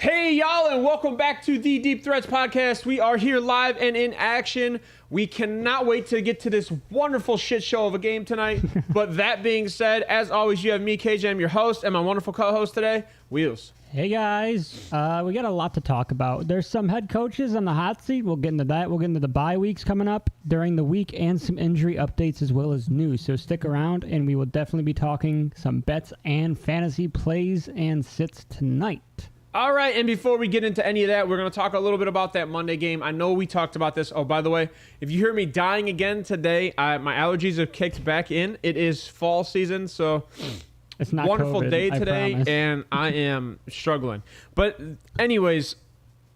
Hey y'all, and welcome back to the Deep Threats podcast. We are here live and in action. We cannot wait to get to this wonderful shit show of a game tonight. But that being said, as always, you have me, KJAM, your host, and my wonderful co-host today, Wheels. Hey guys, we got a lot to talk about. There's some head coaches on the hot seat. We'll get into that. We'll get into the bye weeks coming up during the week and some injury updates as well as news. So stick around, and we will definitely be talking some bets and fantasy plays and sits tonight. All right, and before we get into any of that, we're going to talk a little bit about that Monday game. I know we talked about this. Oh, by the way, if you hear me dying again today, my allergies have kicked back in. It is fall season, so it's not wonderful COVID, day I today, promise. and I am struggling. But anyways,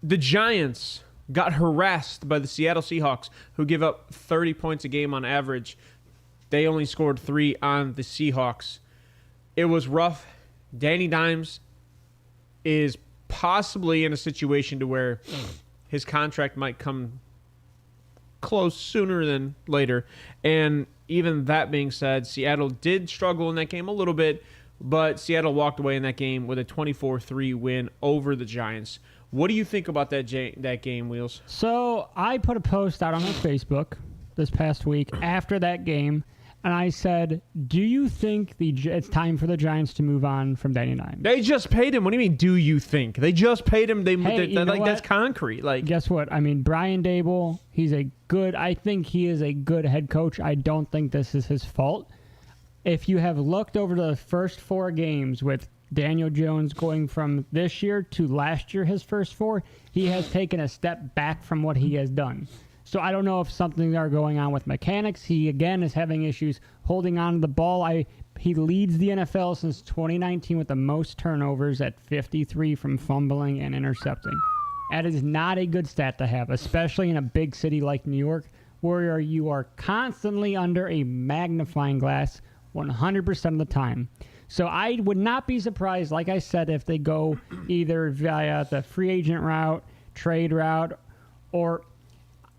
the Giants got harassed by the Seattle Seahawks, who give up 30 points a game on average. They only scored 3 on the Seahawks. It was rough. Danny Dimes is possibly in a situation to where his contract might come close sooner than later. And even that being said, Seattle did struggle in that game a little bit, but Seattle walked away in that game with a 24-3 win over the Giants. What do you think about that game, Wheels? So I put a post out on my Facebook this past week after that game, and I said, do you think it's time for the Giants to move on from Danny Dimes? They just paid him. What do you mean, do you think? They just paid him. That's concrete. Like, guess what? I mean, Brian Daboll, I think he is a good head coach. I don't think this is his fault. If you have looked over the first 4 games with Daniel Jones going from this year to last year, his first 4, he has taken a step back from what he has done. So I don't know if something are going on with mechanics. He, again, is having issues holding on to the ball. He leads the NFL since 2019 with the most turnovers at 53 from fumbling and intercepting. That is not a good stat to have, especially in a big city like New York, where you are constantly under a magnifying glass 100% of the time. So I would not be surprised, like I said, if they go either via the free agent route, trade route, or,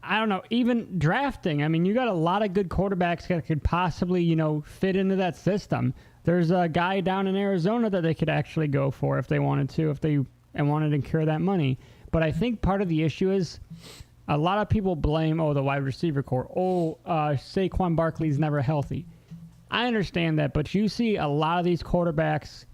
I don't know, even drafting. I mean, you got a lot of good quarterbacks that could possibly, fit into that system. There's a guy down in Arizona that they could actually go for if they wanted to, and wanted to incur that money. But I think part of the issue is a lot of people blame, the wide receiver core. Saquon Barkley's never healthy. I understand that, but you see a lot of these quarterbacks,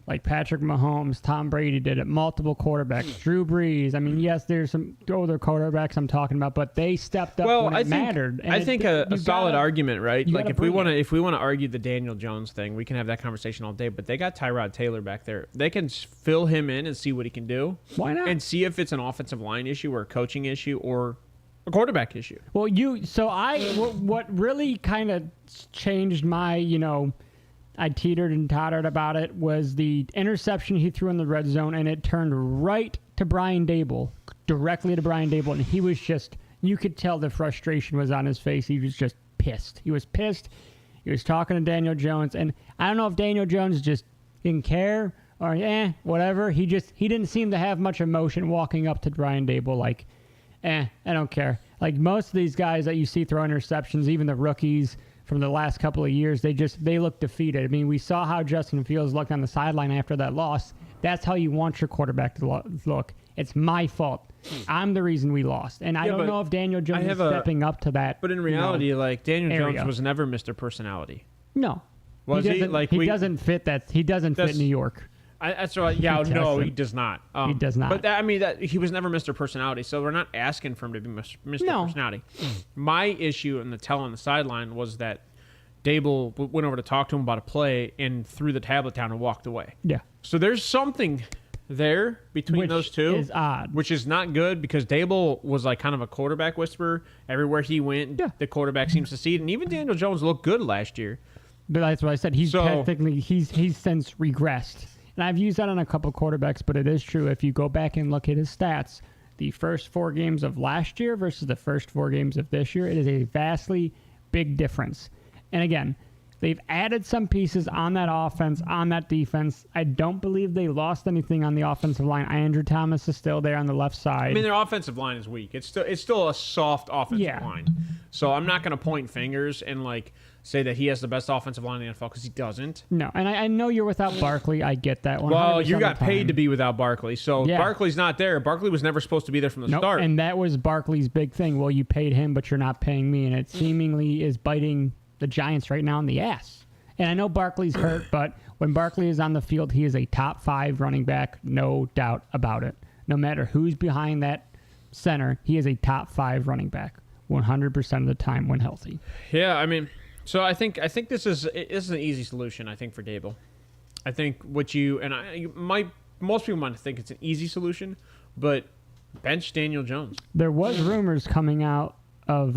like Patrick Mahomes, Tom Brady did it, multiple quarterbacks, Drew Brees. I mean, yes, there's some other quarterbacks I'm talking about, but they stepped up when it mattered. And I think a solid argument, right? Like if we want to argue the Daniel Jones thing, we can have that conversation all day. But they got Tyrod Taylor back there. They can fill him in and see what he can do. Why not? And see if it's an offensive line issue or a coaching issue or a quarterback issue. Well, what really kind of changed my, I teetered and tottered about it was the interception he threw in the red zone, and it turned right to Brian Daboll, directly to Brian Daboll, and he was just, you could tell the frustration was on his face. He was just pissed. He was pissed. He was talking to Daniel Jones, and I don't know if Daniel Jones just didn't care or whatever. He didn't seem to have much emotion walking up to Brian Daboll like, I don't care. Like most of these guys that you see throw interceptions, even the rookies from the last couple of years, they look defeated. I mean, we saw how Justin Fields looked on the sideline after that loss. That's how you want your quarterback to look. It's my fault. I'm the reason we lost. And I don't know if Daniel Jones is stepping up to that. But in reality, Daniel Jones was never Mr. Personality. No. Was he? He doesn't fit that. He doesn't fit New York. That's right. Yeah, no, he does not. He does not. But he was never Mr. Personality, so we're not asking for him to be Mr. Personality. My issue in the tell on the sideline was that Daboll went over to talk to him about a play and threw the tablet down and walked away. Yeah. So there's something there between those two. Which is odd. Which is not good because Daboll was like kind of a quarterback whisperer. Everywhere he went, the quarterback seems to see it. And even Daniel Jones looked good last year. But that's what I said. He's since regressed. And I've used that on a couple quarterbacks, but it is true. If you go back and look at his stats, the first 4 games of last year versus the first 4 games of this year, it is a vastly big difference. And again, they've added some pieces on that offense, on that defense. I don't believe they lost anything on the offensive line. Andrew Thomas is still there on the left side. I mean, their offensive line is weak. It's still a soft offensive line. So I'm not going to point fingers and say that he has the best offensive line in the NFL because he doesn't. No, and I know you're without Barkley. I get that. Well, you got paid to be without Barkley, so Barkley's not there. Barkley was never supposed to be there from the start. And that was Barkley's big thing. Well, you paid him, but you're not paying me, and it seemingly is biting the Giants right now in the ass. And I know Barkley's hurt, but when Barkley is on the field, he is a top 5 running back, no doubt about it. No matter who's behind that center, he is a top 5 running back 100% of the time when healthy. Yeah, I mean, so I think this is an easy solution. I think for Daboll, I think most people might think it's an easy solution, but bench Daniel Jones. There was rumors coming out of.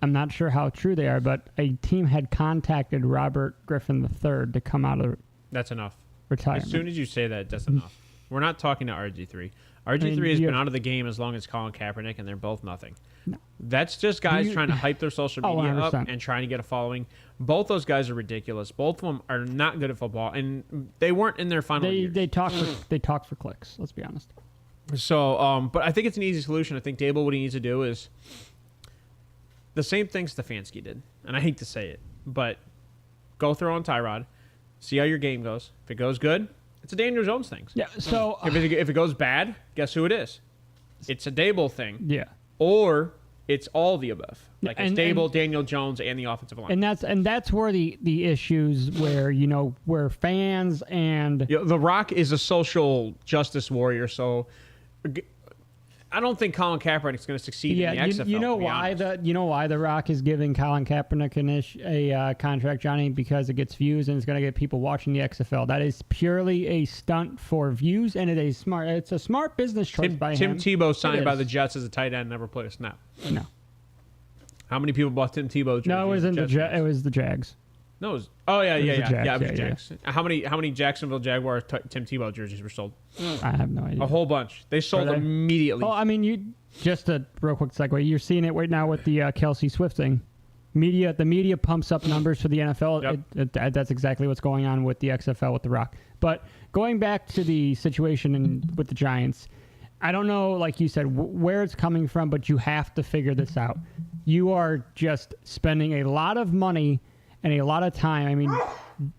I'm not sure how true they are, but a team had contacted Robert Griffin III to come out of That's enough. retirement. As soon as you say that, that's enough. We're not talking to RG3. RG3 has been out of the game as long as Colin Kaepernick, and they're both nothing. No. That's just guys trying to hype their social media up and trying to get a following. Both those guys are ridiculous. Both of them are not good at football, and they weren't in their final years. They talk for clicks. Let's be honest. So, but I think it's an easy solution. I think Dable, what he needs to do is the same thing Stefanski did, and I hate to say it, but go throw on Tyrod, see how your game goes. If it goes good, it's a Daniel Jones thing. Yeah. So if it goes bad, guess who it is? It's a Dable thing. Yeah. Or it's all the above. Like it's Dable, Daniel Jones, and the offensive line. And that's where the issues where where fans and The Rock is a social justice warrior, so I don't think Colin Kaepernick's going to succeed in the XFL. You know why the Rock is giving Colin Kaepernick a contract, Johnny? Because it gets views and it's going to get people watching the XFL. That is purely a stunt for views, and it's a smart business choice by him. Tim Tebow signed by the Jets as a tight end, never played a snap. No. How many people bought Tim Tebow jerseys? No, it was the Jags. No, it was the Jags. How many Jacksonville Jaguars Tim Tebow jerseys were sold? I have no idea. A whole bunch. They sold immediately. Oh, I mean, just a real quick segue. You're seeing it right now with the Kelsey Swift thing. The media pumps up numbers for the NFL. Yep. That's exactly what's going on with the XFL with The Rock. But going back to the situation with the Giants, I don't know, like you said, where it's coming from, but you have to figure this out. You are just spending a lot of money and a lot of time. I mean,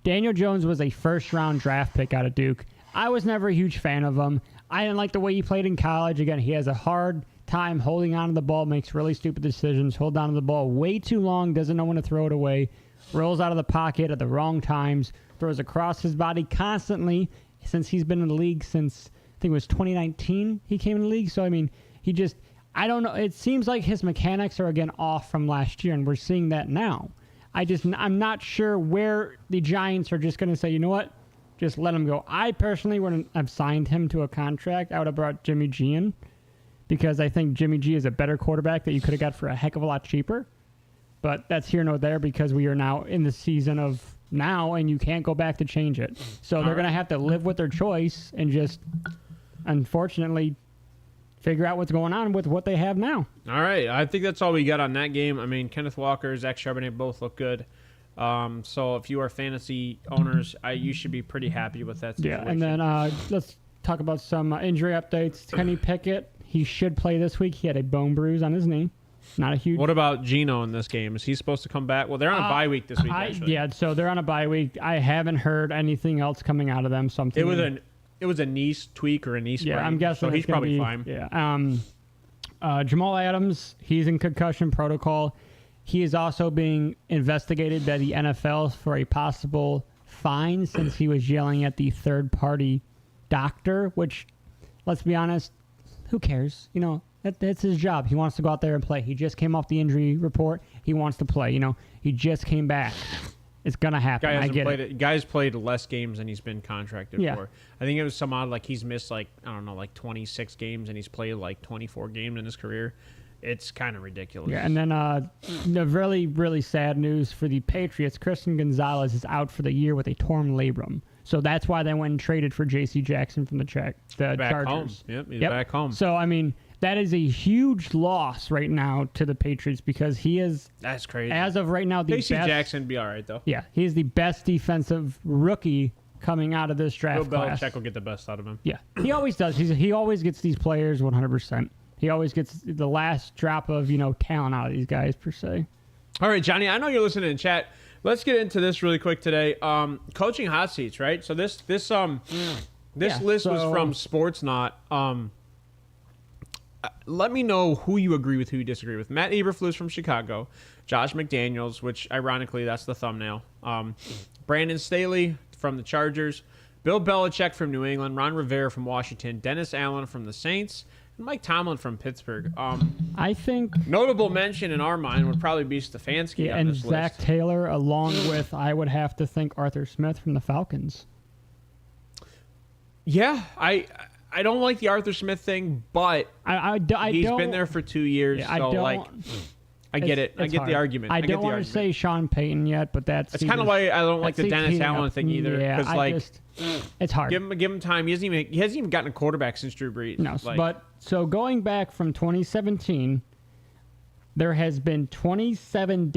Daniel Jones was a first-round draft pick out of Duke. I was never a huge fan of him. I didn't like the way he played in college. Again, he has a hard time holding on to the ball, makes really stupid decisions, hold on to the ball way too long, doesn't know when to throw it away, rolls out of the pocket at the wrong times, throws across his body constantly since he's been in the league since, I think it was 2019 he came in the league. So, I mean, I don't know. It seems like his mechanics are, again, off from last year, and we're seeing that now. I'm not sure where the Giants are just going to say, you know what, just let him go. I personally wouldn't have signed him to a contract. I would have brought Jimmy G in because I think Jimmy G is a better quarterback that you could have got for a heck of a lot cheaper. But that's here nor there because we are now in the season of now and you can't go back to change it. So they're going to have to live with their choice and just, unfortunately, figure out what's going on with what they have now. All right. I think that's all we got on that game. I mean, Kenneth Walker, Zach Charbonnet both look good. So if you are fantasy owners, you should be pretty happy with that situation. Yeah, and then let's talk about some injury updates. Kenny Pickett, he should play this week. He had a bone bruise on his knee. Not a huge... What about Geno in this game? Is he supposed to come back? Well, they're on a bye week this week, actually. Yeah, so they're on a bye week. I haven't heard anything else coming out of them. So I'm thinking, It was a knee tweak or a knee sprain. Yeah, I'm guessing so he's probably fine. Yeah. Jamal Adams, he's in concussion protocol. He is also being investigated by the NFL for a possible fine since he was yelling at the third-party doctor, which, let's be honest, who cares? That's his job. He wants to go out there and play. He just came off the injury report. He wants to play. He just came back. It's going to happen. I get it. Guy's played less games than he's been contracted for. I think it was some odd, like he's missed 26 games and he's played 24 games in his career. It's kind of ridiculous. Yeah, and then the really, really sad news for the Patriots, Christian Gonzalez is out for the year with a torn labrum. So that's why they went and traded for J.C. Jackson from the Chargers. Home. Yep, he's back home. So, I mean, that is a huge loss right now to the Patriots because he is... That's crazy. As of right now, the best... J.C. Jackson be all right, though. Yeah, he's the best defensive rookie coming out of this draft class. Bill Belichick will get the best out of him. Yeah, he always does. He always gets these players 100%. He always gets the last drop of, talent out of these guys, per se. All right, Johnny, I know you're listening in chat. Let's get into this really quick today. Coaching hot seats, right? So this list was from Sportsnaut. Let me know who you agree with, who you disagree with. Matt Eberflus from Chicago, Josh McDaniels, which ironically that's the thumbnail. Brandon Staley from the Chargers, Bill Belichick from New England, Ron Rivera from Washington, Dennis Allen from the Saints, and Mike Tomlin from Pittsburgh. I think notable mention in our mind would probably be Stefanski on and this Zach list. Taylor, along with I would have to think Arthur Smith from the Falcons. Yeah, I don't like the Arthur Smith thing, but he's been there for 2 years. Yeah, so I get it. I get the argument. I don't want to say Sean Payton yet, but that's kind of why I don't like the Dennis Allen thing either. Yeah, because like it's hard. Give him time. He hasn't even gotten a quarterback since Drew Brees. No, but so going back from 2017, there has been 27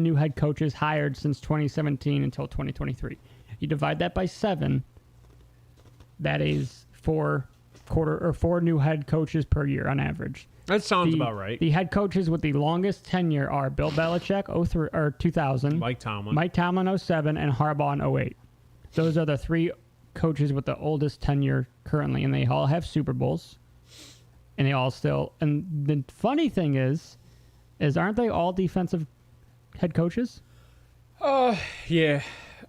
new head coaches hired since 2017 until 2023. You divide that by 7. That is 4 new head coaches per year on average. That sounds about right. The head coaches with the longest tenure are Bill Belichick 2000, Mike Tomlin 07, and Harbaugh in 08. Those are the 3 coaches with the oldest tenure currently, and they all have Super Bowls. And they all still. And the funny thing is aren't they all defensive head coaches? Yeah.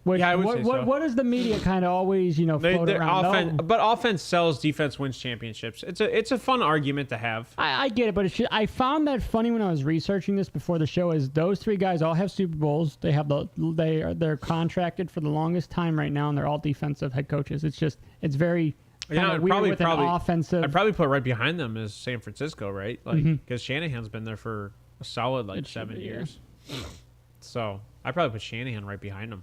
Which, yeah, I would say so. What does the media kind of always, float around? But offense sells, defense wins championships. It's a fun argument to have. I get it, but I found that funny when I was researching this before the show. Is those 3 guys all have Super Bowls? They're contracted for the longest time right now, and they're all defensive head coaches. It's very weird with an offensive. I'd probably put right behind them is San Francisco, right? Like because Shanahan's been there for a solid 7 years. So I'd probably put Shanahan right behind him.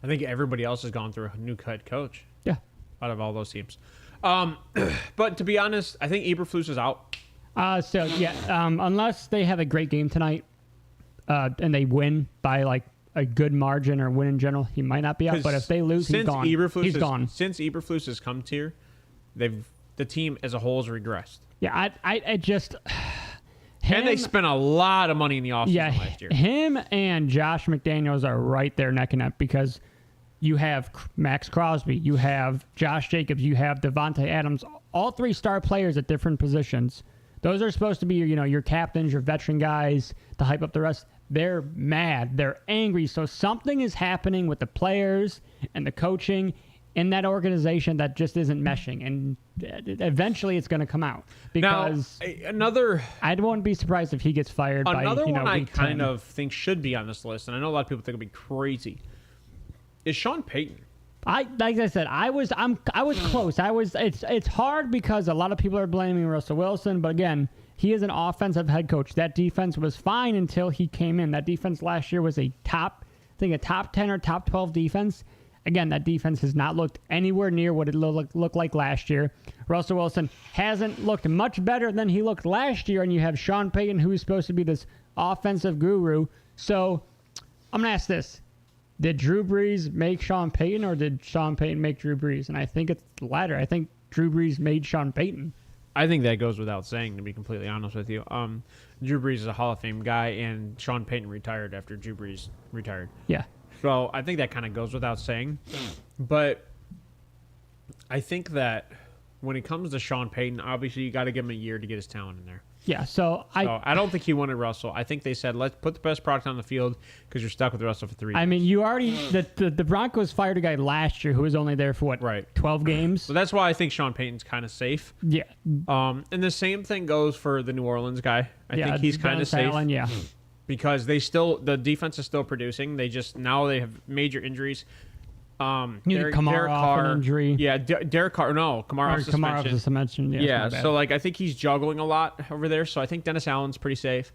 I think everybody else has gone through a new head coach. Yeah. Out of all those teams. But to be honest, I think Eberflus is out. Unless they have a great game tonight and they win by like a good margin or win in general, he might not be out. But if they lose, he's gone. He's gone. Since Eberflus has come here, the team as a whole has regressed. Yeah, I just... And they spent a lot of money in the offseason last year. Him and Josh McDaniels are right there neck and neck because you have Max Crosby, you have Josh Jacobs, you have Devontae Adams, all 3 star players at different positions. Those are supposed to be your captains, your veteran guys to hype up the rest. They're mad. They're angry. So something is happening with the players and the coaching in that organization that just isn't meshing, and eventually it's going to come out. Because I wouldn't be surprised if he gets fired. Another one I week kind 10. of think should be on this list, and I know a lot of people think it'd be crazy, is Sean Payton. Like I said, I was close. It's hard because a lot of people are blaming Russell Wilson, but again, he is an offensive head coach. That defense was fine until he came in. That defense last year was a top 10 or top 12 defense. Again, that defense has not looked anywhere near what it looked like last year. Russell Wilson hasn't looked much better than he looked last year, and you have Sean Payton, who is supposed to be this offensive guru. So I'm going to ask this. Did Drew Brees make Sean Payton, or did Sean Payton make Drew Brees? And I think it's the latter. I think Drew Brees made Sean Payton. I think that goes without saying, to be completely honest with you. Drew Brees is a Hall of Fame guy, and Sean Payton retired after Drew Brees retired. Yeah. So I think that kind of goes without saying. But I think that when it comes to Sean Payton, obviously you got to give him a year to get his talent in there. Yeah, so I don't think he wanted Russell. I think they said, let's put the best product on the field because you're stuck with Russell for 3 years. I mean, you already the Broncos fired a guy last year who was only there for 12 games. So that's why I think Sean Payton's kind of safe. Yeah. And the same thing goes for the New Orleans guy. I think he's kind of safe. Allen, yeah. Because the defense is still producing. They have major injuries. Kamara off an injury. Yeah, Derek Carr. No, Kamara off suspension. Kamara off suspension. Yeah, so I think he's juggling a lot over there. So I think Dennis Allen's pretty safe.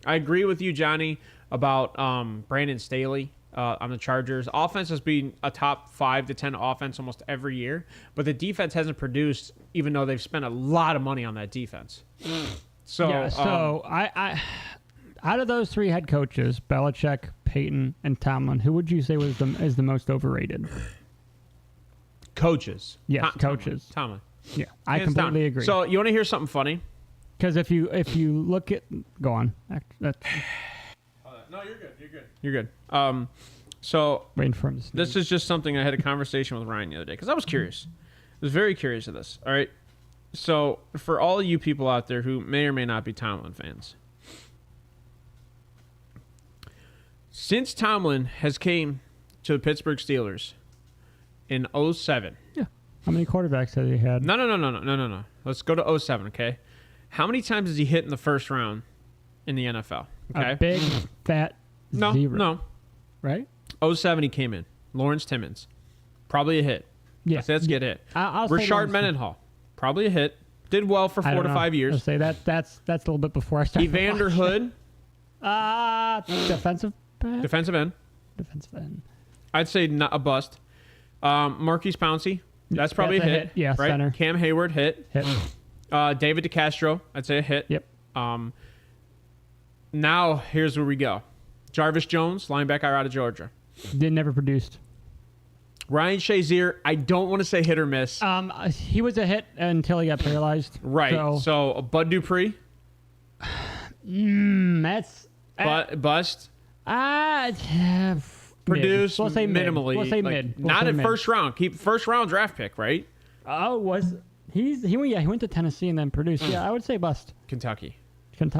I agree with you, Johnny, about Brandon Staley on the Chargers. Offense has been a top 5 to 10 offense almost every year, but the defense hasn't produced, even though they've spent a lot of money on that defense. So I out of those 3 head coaches, Belichick, Payton, and Tomlin, who would you say is the most overrated? Coaches. Yes, coaches. Tomlin. Yeah, I completely agree. So you want to hear something funny? Because if you look at... Go on. No, you're good. You're good. So waiting for him to this is just something I had a conversation with Ryan the other day because I was curious. I was very curious of this. All right. So for all you people out there who may or may not be Tomlin fans, since Tomlin has came to the Pittsburgh Steelers in 2007. Yeah. How many quarterbacks has he had? No. Let's go to 2007, okay? How many times has he hit in the first round in the NFL? Okay. A big, fat zero. No. Right? 2007 he came in. Lawrence Timmons. Probably a hit. Yeah. Let's get a hit. I'll Rashard say Mendenhall. Probably a hit. Did well for 4 to 5 years. I'll say that's a little bit before I started. Evander Hood. Defensive back? Defensive end. Defensive end. I'd say not a bust. Marquise Pouncey. That's probably That's a hit. Yeah, right? center. Cam Hayward, hit. David DeCastro. I'd say a hit. Yep. Now, here's where we go. Jarvis Jones, linebacker out of Georgia. Never produced. Ryan Shazier, I don't want to say hit or miss. He was a hit until he got paralyzed. Right. So Bud Dupree. That's Bust. Produced. We'll say minimally. We'll say mid. Not at first round. Keep first round draft pick, right? He went to Tennessee and then produced. Yeah, I would say bust. Kentucky.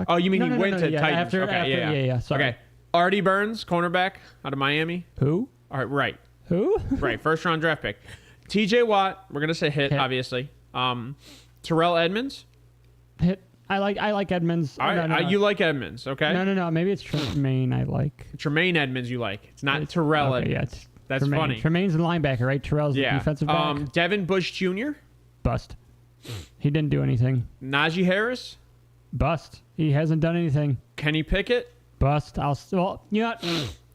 Oh, you mean he went to Titans? Yeah. Sorry. Okay. Artie Burns, cornerback out of Miami. Who? All right, right. Who? Right, first round draft pick. TJ Watt, we're gonna say hit. Obviously. Terrell Edmonds. Hit. I like Edmonds. All right, No. You like Edmonds, okay? No. Maybe it's Tremaine I like. Tremaine Edmonds you like. It's not Terrell Edmonds. Yeah, it's That's Tremaine. funny. Tremaine's the linebacker, right? Terrell's the defensive back. Devin Bush Jr. Bust. He didn't do anything. Najee Harris. Bust. He hasn't done anything. Kenny Pickett. Bust. You know what?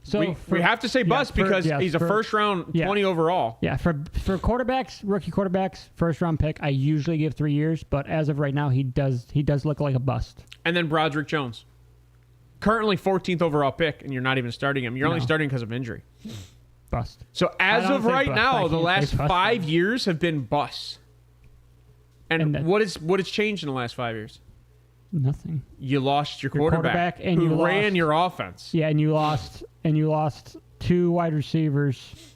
So we have to say bust because he's a first round 20 overall. Yeah, for quarterbacks, rookie quarterbacks, first round pick, I usually give 3 years, but as of right now, he does look like a bust. And then Broderick Jones, currently 14th overall pick, and you're not even starting him. You're only starting because of injury. Bust. So as of right now, the last 5 years have been busts. And what has changed in the last 5 years? Nothing. You lost your quarterback and who ran your offense. Yeah, and you lost 2 wide receivers.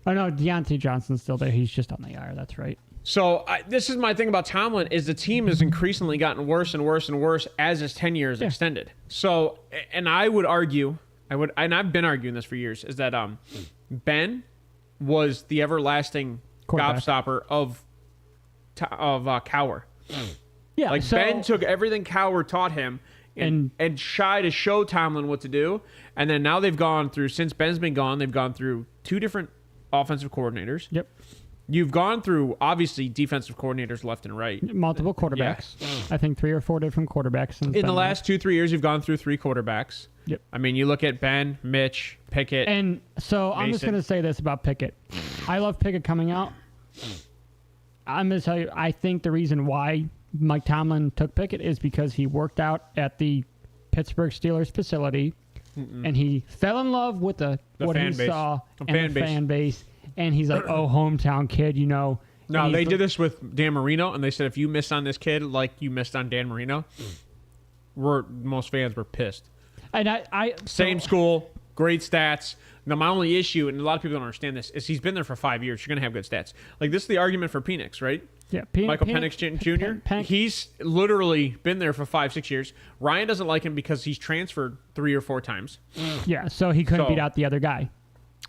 Oh no, Deontay Johnson's still there. He's just on the IR. That's right. So this is my thing about Tomlin is the team has increasingly gotten worse and worse and worse as his tenure is extended. So, and I would argue, and I've been arguing this for years, is that Ben was the everlasting gobstopper of Cowher. Yeah, like Ben took everything Cowher taught him and shy to show Tomlin what to do. And then now they've gone through, since Ben's been gone, they've gone through 2 different offensive coordinators. Yep. You've gone through, obviously, defensive coordinators left and right. Multiple quarterbacks. Yeah. I think 3 or 4 different quarterbacks. In the last 2-3 years, you've gone through 3 quarterbacks. Yep. I mean, you look at Ben, Mitch, Pickett. And so I'm just going to say this about Pickett. I love Pickett coming out. I'm going to tell you, I think the reason why Mike Tomlin took Pickett is because he worked out at the Pittsburgh Steelers facility, and he fell in love with what he saw and the fan base, and he's like, "Oh, hometown kid, you know." No, they did this with Dan Marino, and they said if you missed on this kid like you missed on Dan Marino, most fans were pissed. And same school, great stats. Now, my only issue, and a lot of people don't understand this, is he's been there for 5 years. You're going to have good stats. Like, this is the argument for Penix, right? Yeah. Michael Penix Jr. He's literally been there for 5-6 years. Ryan doesn't like him because he's transferred 3 or 4 times. Yeah, so he couldn't beat out the other guy.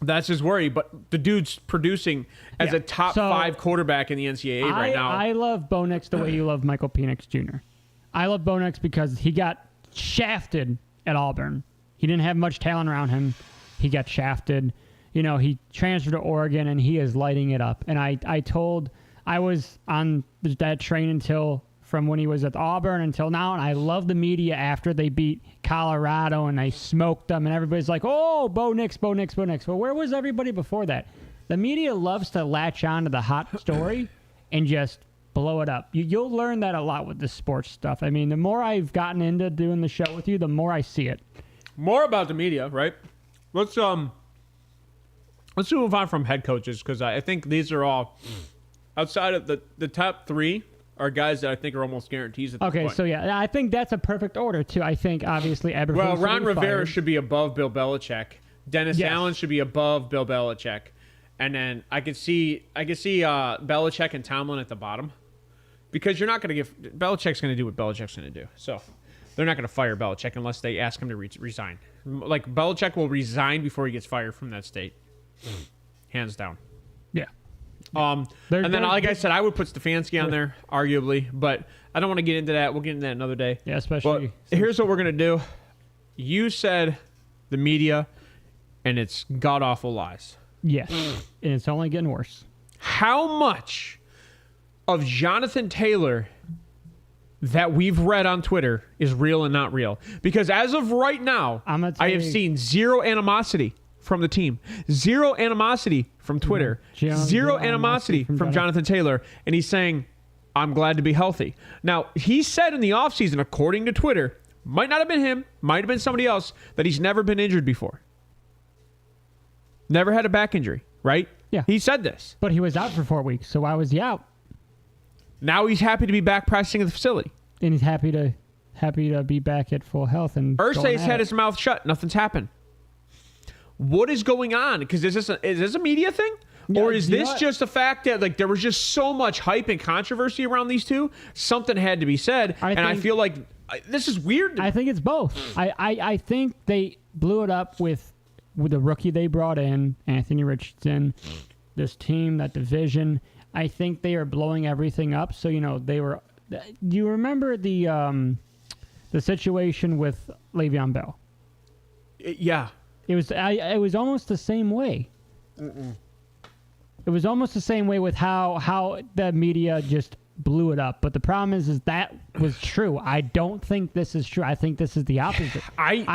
That's his worry, but the dude's producing as a top 5 quarterback in the NCAA right now. I love Bo Nix the way you love Michael Penix Jr. I love Bo Nix because he got shafted at Auburn. He didn't have much talent around him. He got shafted. You know, he transferred to Oregon, and he is lighting it up. And I was on that train from when he was at Auburn until now, and I love the media after they beat Colorado and they smoked them, and everybody's like, "Oh, Bo Nix, Bo Nix, Bo Nix." Well, where was everybody before that? The media loves to latch on to the hot story and just blow it up. You'll learn that a lot with this sports stuff. I mean, the more I've gotten into doing the show with you, the more I see it. More about the media, right? Let's move on from head coaches because I think these are all outside of the top 3 are guys that I think are almost guarantees at this point. So yeah, I think that's a perfect order too. I think obviously Eberflus. Well, Ron Rivera should be above Bill Belichick. Dennis Allen should be above Bill Belichick, and then I could see Belichick and Tomlin at the bottom because you're not going to give Belichick's going to do what Belichick's going to do. So they're not going to fire Belichick unless they ask him to resign. Like, Belichick will resign before he gets fired from that state. Hands down. Yeah. And then, like I said, I would put Stefanski on there, arguably, but I don't want to get into that. We'll get into that another day. Yeah, especially. But here's what we're going to do. You said the media, and it's god-awful lies. Yes. And it's only getting worse. How much of Jonathan Taylor that we've read on Twitter is real and not real. Because as of right now, I have seen zero animosity from the team, zero animosity from Twitter, zero animosity from Jonathan Taylor. And he's saying, I'm glad to be healthy. Now, he said in the offseason, according to Twitter, might not have been him, might have been somebody else, that he's never been injured before. Never had a back injury, right? Yeah. He said this. But he was out for 4 weeks, so why was he out? Now he's happy to be back practicing at the facility. And he's happy to be back at full health. And Irsay's had his mouth shut. Nothing's happened. What is going on? Because is this a media thing? Yeah, or is this just a fact that like there was just so much hype and controversy around these two? Something had to be said. I feel like this is weird. I think it's both. I think they blew it up with the rookie they brought in, Anthony Richardson, this team, that division. I think they are blowing everything up. So, they were... Do you remember the situation with Le'Veon Bell? Yeah. It was almost the same way. It was almost the same way with how the media just blew it up. But the problem is that was true. I don't think this is true. I think this is the opposite.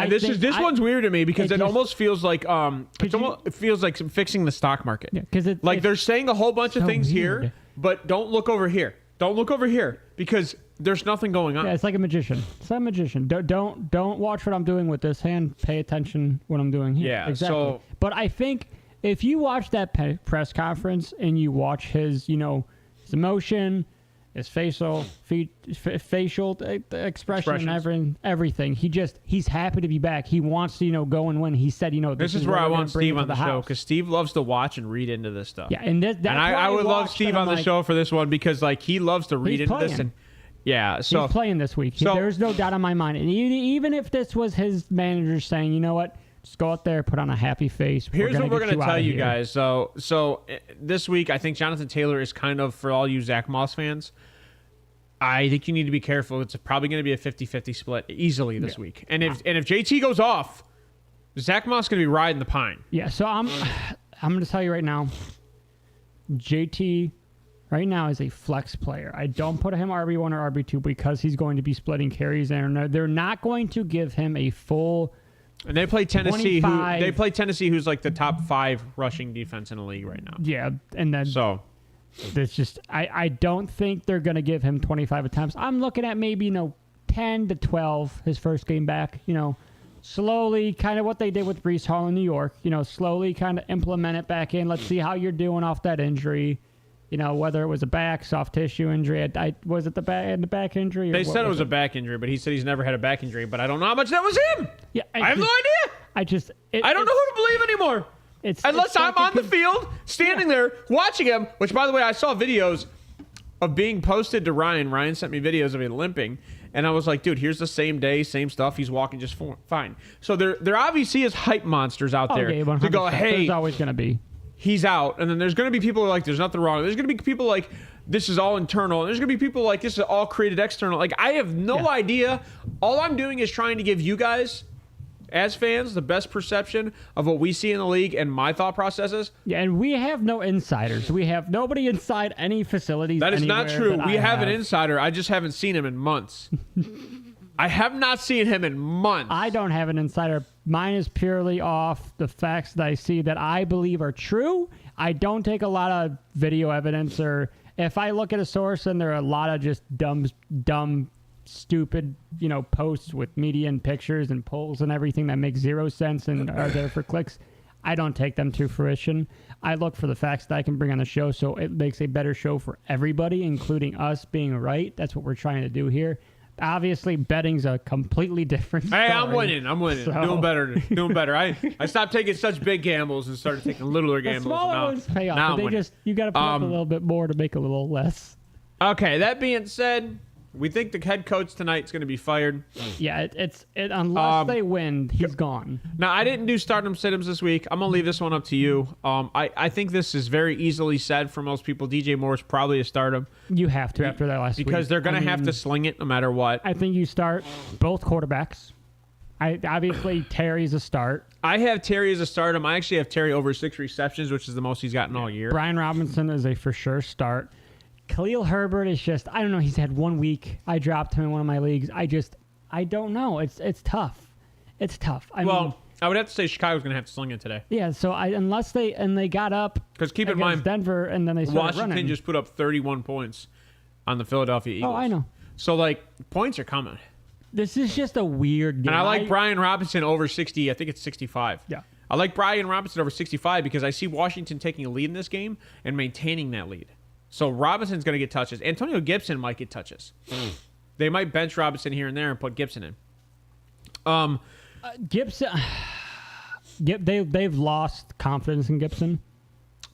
This one's weird to me because it almost feels like it feels like fixing the stock market. Yeah, because they're saying a whole bunch of things here, but don't look over here. Don't look over here because there's nothing going on. Yeah, it's like a magician. It's like a magician. Don't watch what I'm doing with this hand. Pay attention what I'm doing here. Yeah, exactly. But I think if you watch that press conference and you watch his, his emotion, his facial expression, and everything, he's happy to be back. He wants to, go and win. He said, this is where I want Steve on the show because Steve loves to watch and read into this stuff. Yeah, and I would love Steve on the show for this one because he loves to read into this and. Yeah, so he's playing this week. There's no doubt on my mind. And even if this was his manager saying, you know what, just go out there, put on a happy face. Here's what we're going to tell you guys. So this week, I think Jonathan Taylor is kind of, for all you Zach Moss fans, I think you need to be careful. It's probably going to be a 50-50 split easily this week. And if JT goes off, Zach Moss is going to be riding the pine. Yeah, so I'm going to tell you right now, JT right now is a flex player. I don't put him RB1 or RB2 because he's going to be splitting carries, and they're not going to give him a full. And they play Tennessee, who's like the top 5 rushing defense in the league right now. Yeah, and then there's just I don't think they're going to give him 25 attempts. I'm looking at maybe 10 to 12 his first game back. Slowly, kind of what they did with Breece Hall in New York. Slowly kind of implement it back in. Let's see how you're doing off that injury. Whether it was a back, soft tissue injury. Was it the back injury? Or they said it was a back injury, but he said he's never had a back injury. But I don't know how much that was him. Yeah, I have no idea. I don't know who to believe anymore. Unless I'm on the field, standing there, watching him, which, by the way, I saw videos of being posted to Ryan. Ryan sent me videos of him limping. And I was like, dude, here's the same day, same stuff. He's walking just fine. So there obviously is hype monsters out there to go, hey. There's always going to be. He's out, and then there's going to be people who are like, there's nothing wrong. There's going to be people like, this is all internal. And there's going to be people like, this is all created external. Like, I have no idea. All I'm doing is trying to give you guys, as fans, the best perception of what we see in the league and my thought processes. Yeah, and we have no insiders. We have nobody inside any facilities. That is not true. We have an insider. I just haven't seen him in months. I have not seen him in months. I don't have an insider. Mine is purely off the facts that I see that I believe are true. I don't take a lot of video evidence, or if I look at a source and there are a lot of just dumb, stupid, posts with media and pictures and polls and everything that make zero sense and are there for clicks, I don't take them to fruition. I look for the facts that I can bring on the show so it makes a better show for everybody, including us being right. That's what we're trying to do here. Obviously, betting's a completely different story. Hey, I'm winning. So. Doing better. I stopped taking such big gambles and started taking littler gambles. The smaller ones pay off. You got to put up a little bit more to make a little less. Okay, that being said, we think the head coach tonight is going to be fired. Yeah, unless they win, he's gone. Now, I didn't do stardom sit-ems this week. I'm going to leave this one up to you. I think this is very easily said for most people. DJ Moore's probably a stardom. You have to after that last week. Because they're going to have to sling it no matter what. I think you start both quarterbacks. Obviously, Terry's a start. I have Terry as a stardom. I actually have Terry over 6 receptions, which is the most he's gotten all year. Brian Robinson is a for sure start. Khalil Herbert is just, I don't know. He's had 1 week. I dropped him in one of my leagues. I don't know. It's tough. It's tough. I mean, I would have to say Chicago's going to have to sling it today. yeah. So unless they got up Because keep in against mind, Denver and then they started Washington running. just put up 31 points on the Philadelphia Eagles. Oh, I know. So, like, points are coming. This is just a weird game. And I like Brian Robinson over 60. I think it's 65. Yeah. I like Brian Robinson over 65 because I see Washington taking a lead in this game and maintaining that lead. So Robinson's going to get touches. Antonio Gibson might get touches. They might bench Robinson here and there and put Gibson in. Gibson. They've lost confidence in Gibson.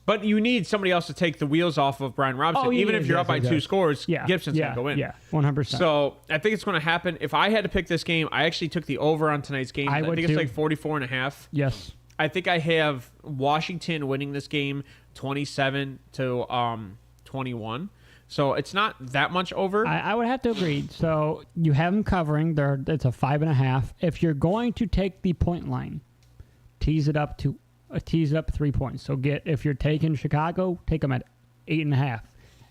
But you need somebody else to take the wheels off of Brian Robinson. Oh, Even if you're up by 2 scores, Gibson's going to go in. Yeah, 100%. So I think it's going to happen. If I had to pick this game, I actually took the over on tonight's game. I think it's like 44.5. Yes. I think I have Washington winning this game 27 to 21. So it's not that much over. I would have to agree. So you have them covering. It's a 5.5. If you're going to take the point line, tease it up 3 points. So if you're taking Chicago, take them at 8.5.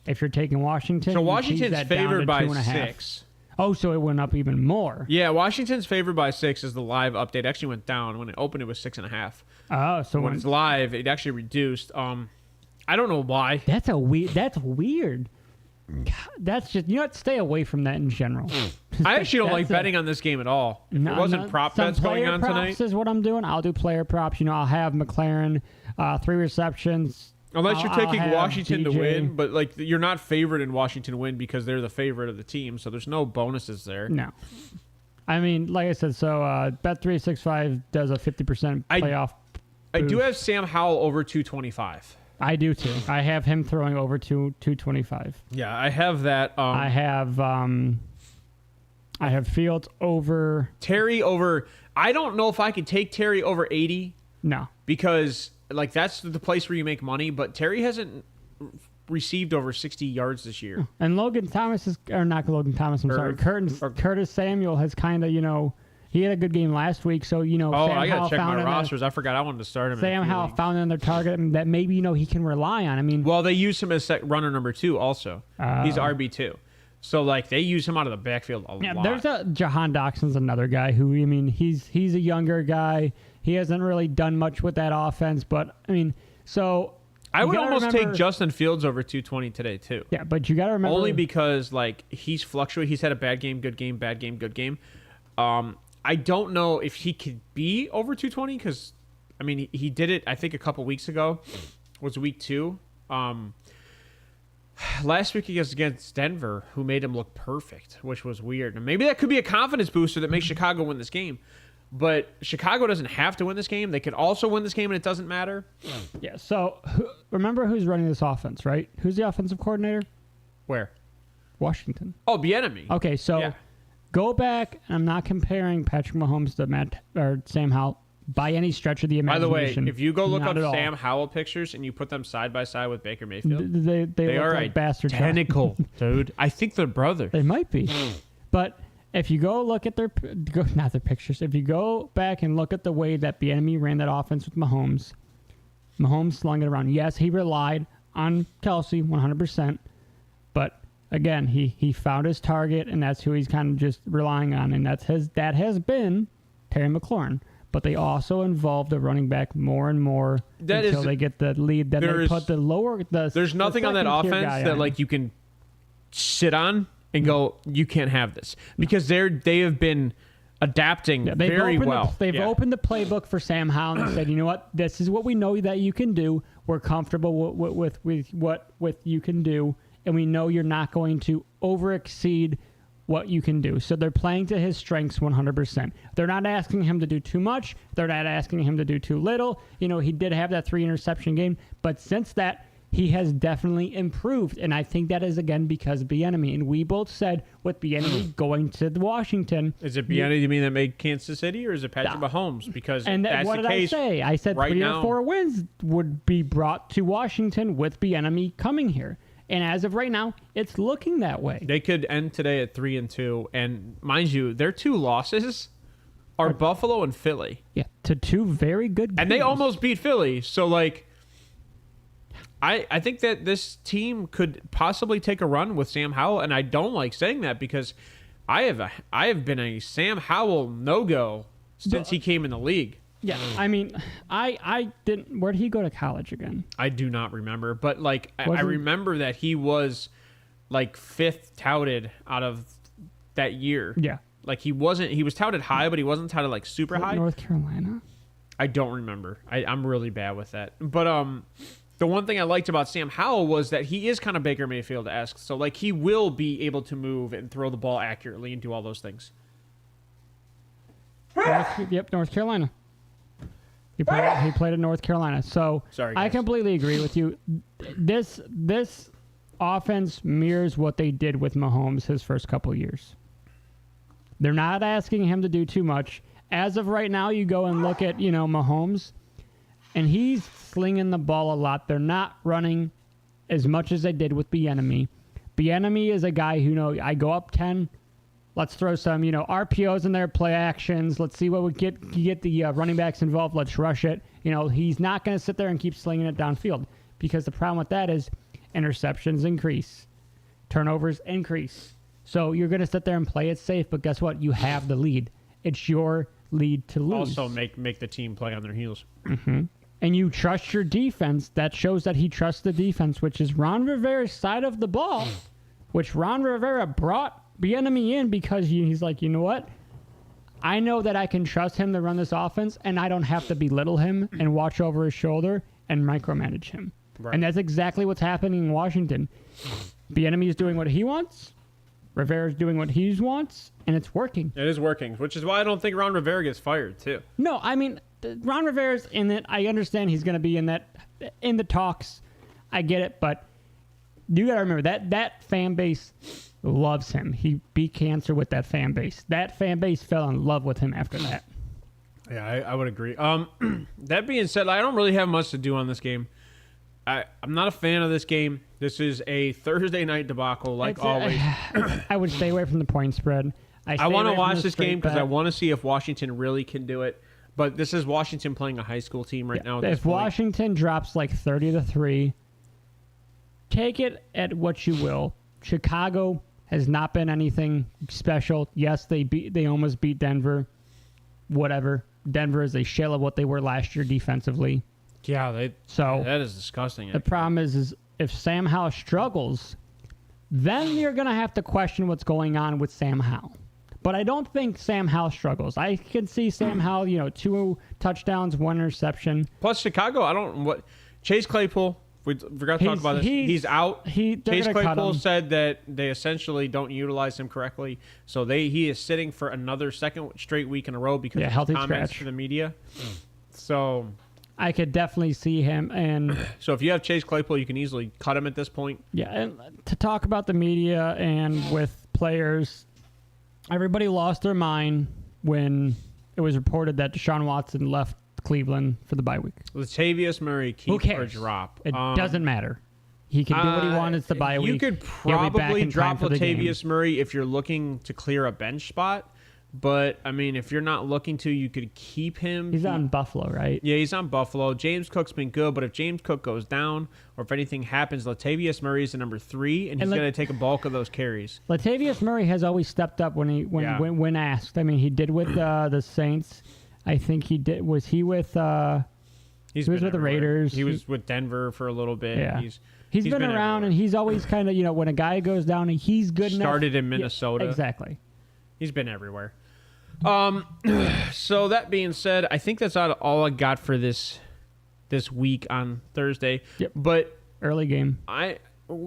If you're taking Washington, So Washington's favored by 2.5. 6. Oh, so it went up even more. Yeah, Washington's favored by 6 is the live update. It actually went down. When it opened, it was 6.5. Oh, so When it's live, it actually reduced. I don't know why. That's weird. God, that's just, stay away from that in general. I actually don't like betting on this game at all. If it wasn't prop bets going on props tonight. Is what I'm doing. I'll do player props. I'll have McLaren, 3 receptions. Unless you're taking have Washington to DJ. win, but like you're not favored in Washington to win because they're the favorite of the team, so there's no bonuses there. No. I mean, like I said, so Bet365 does a 50% playoff. I do have Sam Howell over 225. I do too. I have him throwing over 225. Yeah, I have that. I have Fields over. Terry over. I don't know if I could take Terry over 80. No. Because like that's the place where you make money, but Terry hasn't received over 60 yards this year. And Logan Thomas not Logan Thomas, I'm sorry. Curtis Samuel has kind of, he had a good game last week, so Sam I gotta Howell check my found rosters. I forgot I wanted to start him. Sam Howell found another target that maybe he can rely on. I mean, well, they use him as runner number 2 also. He's RB2, so like they use him out of the backfield a lot. There's Jahan Doxson's another guy who he's a younger guy. He hasn't really done much with that offense, but I mean, so I would almost take Justin Fields over 220 today too. Yeah, but you got to remember only because like he's fluctuated. He's had a bad game, good game, bad game, good game. I don't know if he could be over 220 because, I mean, he did it, I think, a couple weeks ago. It was week 2. Last week he was against Denver, who made him look perfect, which was weird. And maybe that could be a confidence booster that makes Chicago win this game. But Chicago doesn't have to win this game. They could also win this game, and it doesn't matter. Yeah, so remember who's running this offense, right? Who's the offensive coordinator? Where? Washington. Oh, Bieniemy. Okay, so... Yeah. Go back. I'm not comparing Patrick Mahomes to Sam Howell by any stretch of the imagination. By the way, if you go look up Sam Howell pictures and you put them side by side with Baker Mayfield, they are like bastards. Identical, dude. I think they're brothers. They might be. But if you go look at not their pictures, if you go back and look at the way that Bieniemy ran that offense with Mahomes slung it around. Yes, he relied on Kelsey 100%, but again, he found his target, and that's who he's kind of just relying on, and that has been Terry McLaurin. But they also involve the running back more and more until they get the lead. Then they put there's nothing on that offense that like you can sit on and go, you can't have this because they have been adapting very well. They've opened the playbook for Sam Howell and said, you know what, this is what we know that you can do. We're comfortable with what you can do. And we know you're not going to overexceed what you can do. So they're playing to his strengths 100%. They're not asking him to do too much. They're not asking him to do too little. He did have that 3-interception game. But since that, he has definitely improved. And I think that is, again, because of Bieniemy. And we both said with Bieniemy going to Washington. Is it Bieniemy that made Kansas City, or is it Patrick Mahomes? Because that's what the did case. I say? I said right 3 now, or 4 wins would be brought to Washington with Bieniemy coming here. And as of right now, it's looking that way. They could end today at 3-2, and mind you, their 2 losses are Buffalo and Philly. Yeah, to 2 very good games. And they almost beat Philly. So like, I think that this team could possibly take a run with Sam Howell, and I don't like saying that because I have been a Sam Howell no-go since he came in the league. Yeah, I mean, I didn't. Where did he go to college again? I do not remember, but like I remember that he was like 5th touted out of that year. Yeah, like he was touted high, but he wasn't touted like super high. North Carolina. I don't remember. I'm really bad with that. But the one thing I liked about Sam Howell was that he is kind of Baker Mayfield-esque. So, like, he will be able to move and throw the ball accurately and do all those things. North Carolina. He played in North Carolina. So, sorry, guys. I completely agree with you. This offense mirrors what they did with Mahomes his first couple of years. They're not asking him to do too much. As of right now, you go and look at, Mahomes, and he's slinging the ball a lot. They're not running as much as they did with Bieniemy. Bieniemy is a guy who, I go up 10, let's throw some, RPOs in there, play actions. Let's see what we get the running backs involved. Let's rush it. He's not going to sit there and keep slinging it downfield because the problem with that is interceptions increase, turnovers increase. So you're going to sit there and play it safe, but guess what? You have the lead. It's your lead to lose. Also make the team play on their heels. Mm-hmm. And you trust your defense. That shows that he trusts the defense, which is Ron Rivera's side of the ball, which Ron Rivera brought Bieniemy in because he's like, you know what? I know that I can trust him to run this offense, and I don't have to belittle him and watch over his shoulder and micromanage him. Right. And that's exactly what's happening in Washington. Bieniemy is doing what he wants. Rivera's doing what he wants, and it's working. It is working, which is why I don't think Ron Rivera gets fired, too. No, I mean, Ron Rivera's in it. I understand he's going to be in the talks. I get it, but you got to remember that fan base loves him. He beat cancer with that fan base. That fan base fell in love with him after that. Yeah, I would agree. That being said, I don't really have much to do on this game. I'm not a fan of this game. This is a Thursday night debacle, like always. I would stay away from the point spread. I want to watch this game because I want to see if Washington really can do it. But this is Washington playing a high school team right now. If Washington drops like 30-3, take it at what you will. Chicago has not been anything special. Yes, they almost beat Denver. Whatever. Denver is a shell of what they were last year defensively. Yeah, that is disgusting. The problem is if Sam Howell struggles, then you're going to have to question what's going on with Sam Howell. But I don't think Sam Howell struggles. I can see Sam Howell, 2 touchdowns, 1 interception. Plus Chicago, Chase Claypool, we forgot to talk about this. He's out. Chase Claypool said that they essentially don't utilize him correctly. So he is sitting for another second straight week in a row because of comments to the media. So I could definitely see him. And so if you have Chase Claypool, you can easily cut him at this point. Yeah, and to talk about the media and with players, everybody lost their mind when it was reported that Deshaun Watson left Cleveland for the bye week. Latavius Murray, keep or drop. It doesn't matter. He can do what he wants. It's the bye week. You could probably drop Latavius Murray if you're looking to clear a bench spot. But, I mean, if you're not looking to, you could keep him. He's on Buffalo, right? Yeah, he's on Buffalo. James Cook's been good, but if James Cook goes down or if anything happens, Latavius Murray is the number 3, and he's going to take a bulk of those carries. Latavius Murray has always stepped up when asked. I mean, he did with the Saints. I think he did. Was he with? He was with the Raiders. He was with Denver for a little bit. Yeah. He's been around, and he's always kind of, when a guy goes down, he's good enough. Started in Minnesota. Yeah, exactly. He's been everywhere. So that being said, I think that's all I got for this week on Thursday. Yep. But early game.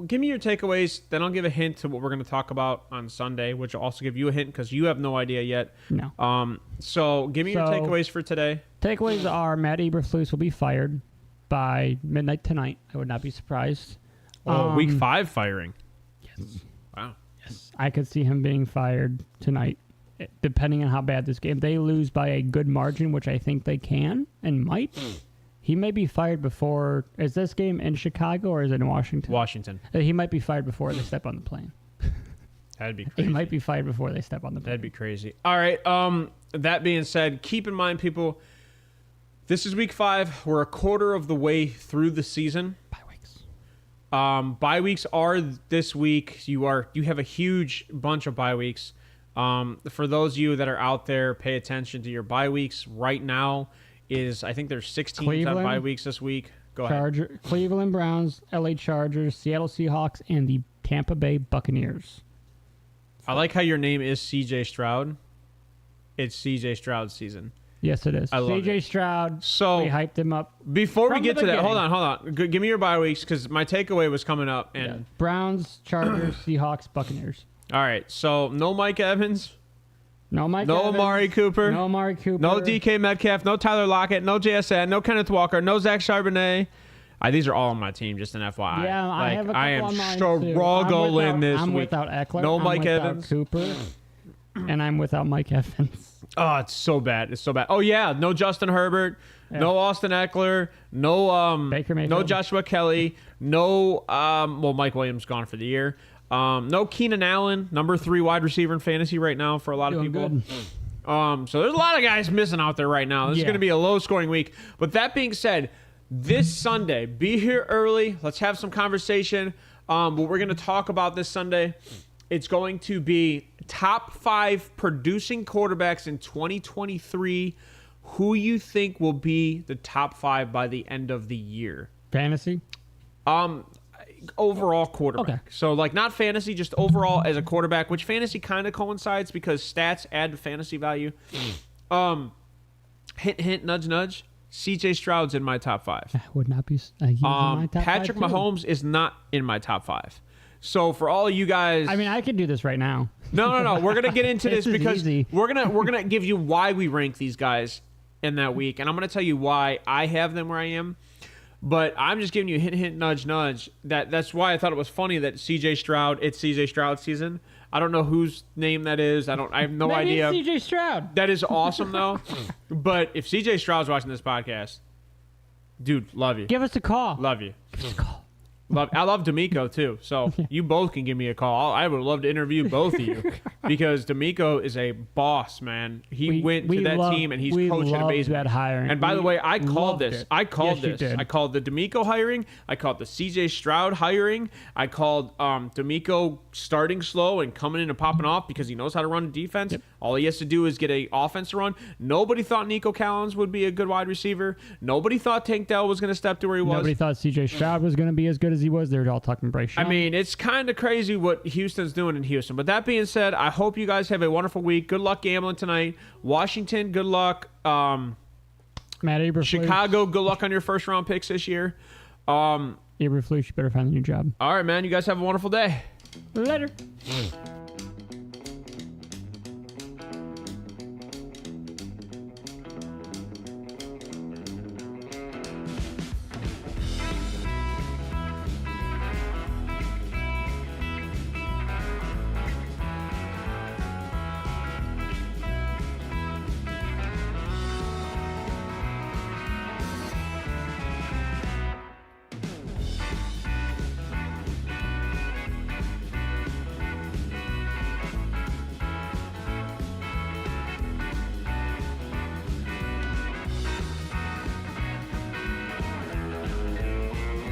Give me your takeaways, then I'll give a hint to what we're going to talk about on Sunday, which will also give you a hint because you have no idea yet. No. So give me your takeaways for today. Takeaways are Matt Eberflus will be fired by midnight tonight. I would not be surprised. Week 5 firing. Yes. Wow. Yes. I could see him being fired tonight, depending on how bad this game. They lose by a good margin, which I think they can and might. He may be fired before. Is this game in Chicago or is it in Washington? Washington. He might be fired before they step on the plane. That'd be crazy. He might be fired before they step on the plane. That'd be crazy. All right. That being said, keep in mind, people, this is week 5. We're a quarter of the way through the season. Bye weeks. Bye weeks are this week. You have a huge bunch of bye weeks. For those of you that are out there, pay attention to your bye weeks. Right now I think there's 16 Cleveland, bye weeks this week. Go ahead. Cleveland Browns, LA Chargers, Seattle Seahawks, and the Tampa Bay Buccaneers. I like how your name is CJ Stroud. It's CJ Stroud season. Yes, it is. CJ Stroud. So we hyped him up. Before we get to that, hold on. Give me your bye weeks because my takeaway was coming up. And Browns, Chargers, Seahawks, Buccaneers. All right. So no Mike Evans. No Mike No Evans, Amari Cooper. No Amari Cooper. No DK Metcalf. No Tyler Lockett. No JSN. No Kenneth Walker. No Zach Charbonnet. These are all on my team, just an FYI. Yeah, I have a couple I am on mine struggling this I'm week. without Eckler. No I'm Mike without Evans. Cooper. And I'm without Mike Evans. Oh, it's so bad. It's so bad. Oh, yeah. No Justin Herbert. Yeah. No Austin Eckler. No Baker Mayfield. No Joshua Kelly. No Mike Williams gone for the year. No Keenan Allen, number 3 wide receiver in fantasy right now for a lot of people. Good. So there's a lot of guys missing out there right now. This is going to be a low-scoring week. But that being said, this Sunday, be here early. Let's have some conversation. What we're going to talk about this Sunday, it's going to be top 5 producing quarterbacks in 2023. Who you think will be the top 5 by the end of the year? Fantasy? Overall quarterback. Okay. So, not fantasy, just overall as a quarterback, which fantasy kind of coincides because stats add to fantasy value. Hint, hint, nudge, nudge. CJ Stroud's in my top 5. That would not be. He's in my top Patrick 5 too. Mahomes is not in my top 5. So for all of you guys, I mean, I could do this right now. No. We're gonna get into this because easy. we're gonna give you why we rank these guys in that week, and I'm gonna tell you why I have them where I am. But I'm just giving you a hint, hint, nudge, nudge. That's why I thought it was funny that CJ Stroud. It's CJ Stroud season. I don't know whose name that is. I have no Maybe idea. It's CJ Stroud. That is awesome though. But if CJ Stroud's watching this podcast, dude, love you. Give us a call. Love you. Give us a call. I love D'Amico too, so you both can give me a call. I would love to interview both of you because D'Amico is a boss, man. He went to that team and he's coaching amazing. That hiring. And by the way, I called this. It. I called Yes, this. I called the D'Amico hiring. I called the CJ Stroud hiring. I called D'Amico starting slow and coming in and popping off because he knows how to run a defense. Yep. All he has to do is get an offense to run. Nobody thought Nico Collins would be a good wide receiver. Nobody thought Tank Dell was going to step to where he was. Nobody thought CJ Stroud was going to be as good as he was. They were all talking Bryce Young. I mean, it's kind of crazy what Houston's doing in Houston. But that being said, I hope you guys have a wonderful week. Good luck gambling tonight. Washington, good luck. Matt Eberflus. Chicago, good luck on your first round picks this year. Eberflus, you better find a new job. All right, man. You guys have a wonderful day. Later.